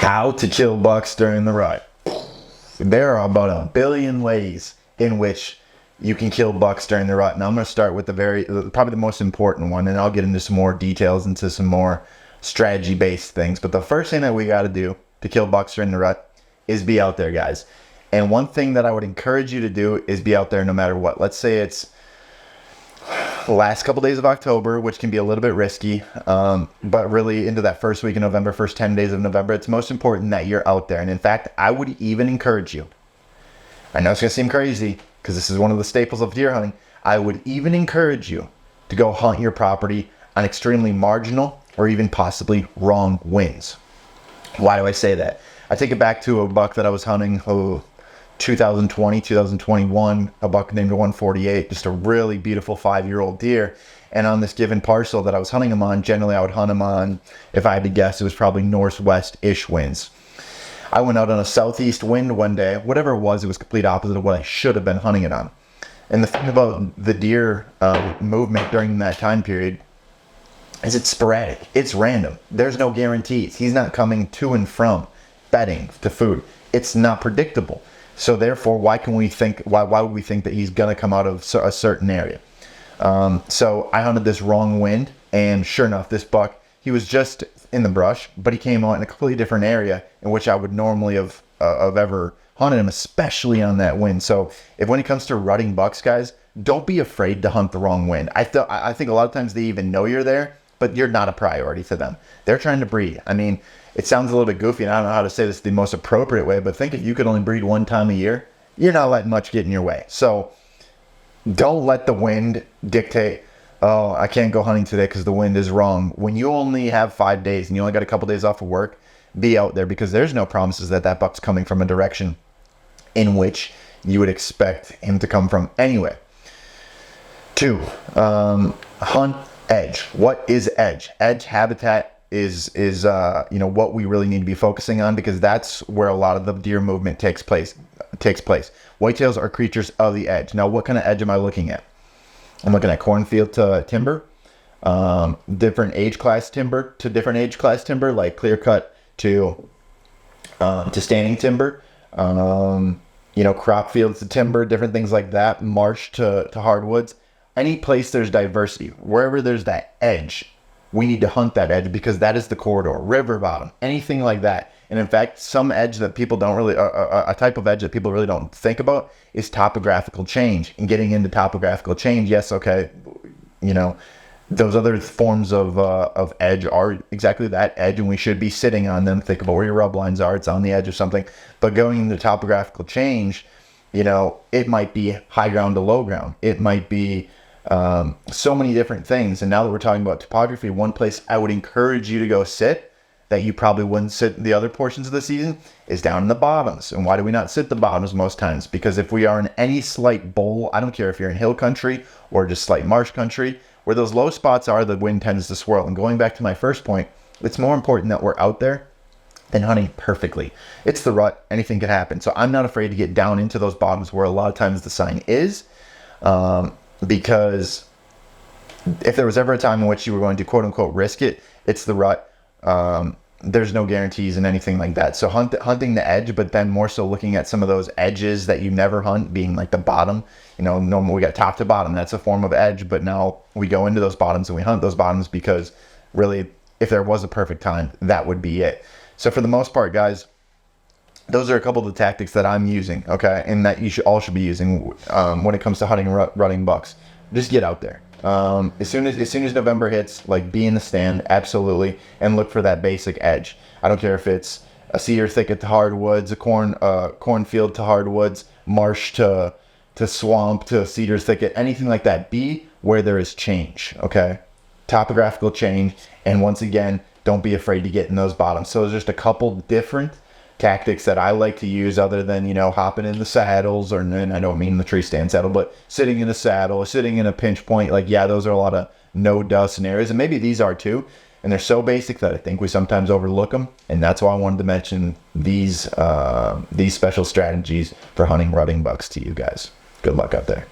How to kill bucks during the rut. There are about a billion ways in which you can kill bucks during the rut. And I'm going to start with probably the most important one, and I'll get into some more details, into some more strategy-based things. But the first thing that we got to do to kill bucks during the rut is be out there, guys. And one thing that I would encourage you to do is be out there no matter what. Let's say it's the last couple days of October, which can be a little bit risky, but really into that first week of November, first 10 days of November, it's most important that you're out there. And in fact, I would even encourage you, I know it's going to seem crazy because this is one of the staples of deer hunting, I would even encourage you to go hunt your property on extremely marginal or even possibly wrong winds. Why do I say that? I take it back to a buck that I was hunting 2020, 2021, a buck named 148, just a really beautiful 5-year-old deer. And on this given parcel that I was hunting him on, generally I would hunt him on, if I had to guess, it was probably northwest-ish winds. I went out on a southeast wind one day. Whatever it was complete opposite of what I should have been hunting it on. And the thing about the deer movement during that time period is it's sporadic. It's random. There's no guarantees. He's not coming to and from bedding to food. It's not predictable. So therefore, why would we think that he's going to come out of a certain area? So I hunted this wrong wind, and sure enough, this buck, he was just in the brush, but he came out in a completely different area in which I would normally have ever hunted him, especially on that wind. So when it comes to rutting bucks, guys, don't be afraid to hunt the wrong wind. I think a lot of times they even know you're there, but you're not a priority to them. They're trying to breed. I mean, it sounds a little bit goofy, and I don't know how to say this the most appropriate way, but think if you could only breed one time a year, you're not letting much get in your way. So don't let the wind dictate, oh, I can't go hunting today because the wind is wrong. When you only have 5 days and you only got a couple days off of work, be out there, because there's no promises that that buck's coming from a direction in which you would expect him to come from anyway. 2, hunt edge. What is edge? Edge habitat is what we really need to be focusing on, because that's where a lot of the deer movement takes place. Whitetails are creatures of the edge. Now, what kind of edge am I looking at? I'm looking at cornfield to timber, different age class timber to different age class timber, like clear cut to standing timber, crop fields to timber, different things like that, marsh to hardwoods. Any place there's diversity, wherever there's that edge, we need to hunt that edge, because that is the corridor, river bottom, anything like that. And in fact, some edge that people don't really, a type of edge that people really don't think about is topographical change. And getting into topographical change, yes, okay, those other forms of edge are exactly that, edge, and we should be sitting on them. Think about where your rub lines are, it's on the edge of something. But going into topographical change, it might be high ground to low ground. It might be so many different things. And now that we're talking about topography, one place I would encourage you to go sit that you probably wouldn't sit the other portions of the season is down in the bottoms. And why do we not sit the bottoms most times? Because if we are in any slight bowl, I don't care if you're in hill country or just slight marsh country, where those low spots are, the wind tends to swirl. And going back to my first point, it's more important that we're out there than hunting perfectly. It's the rut, anything can happen. So I'm not afraid to get down into those bottoms where a lot of times the sign is, because if there was ever a time in which you were going to quote unquote risk it, it's the rut. There's no guarantees and anything like that. So hunting the edge, but then more so looking at some of those edges that you never hunt, being like the bottom. Normally we got top to bottom. That's a form of edge, but now we go into those bottoms and we hunt those bottoms, because really, if there was a perfect time, that would be it. So for the most part, guys, those are a couple of the tactics that I'm using, okay, and that you should be using when it comes to hunting rutting bucks. Just get out there. As soon as November hits, like, be in the stand, absolutely, and look for that basic edge. I don't care if it's a cedar thicket to hardwoods, a cornfield to hardwoods, marsh to swamp to cedar thicket, anything like that. Be where there is change, okay? Topographical change, and once again, don't be afraid to get in those bottoms. So there's just a couple different tactics that I like to use, other than hopping in the saddles, and I don't mean the tree stand saddle, but sitting in a saddle or sitting in a pinch point. Like, yeah, those are a lot of no dust scenarios, and maybe these are too, and they're so basic that I think we sometimes overlook them. And that's why I wanted to mention these special strategies for hunting rutting bucks to you guys. Good luck out there.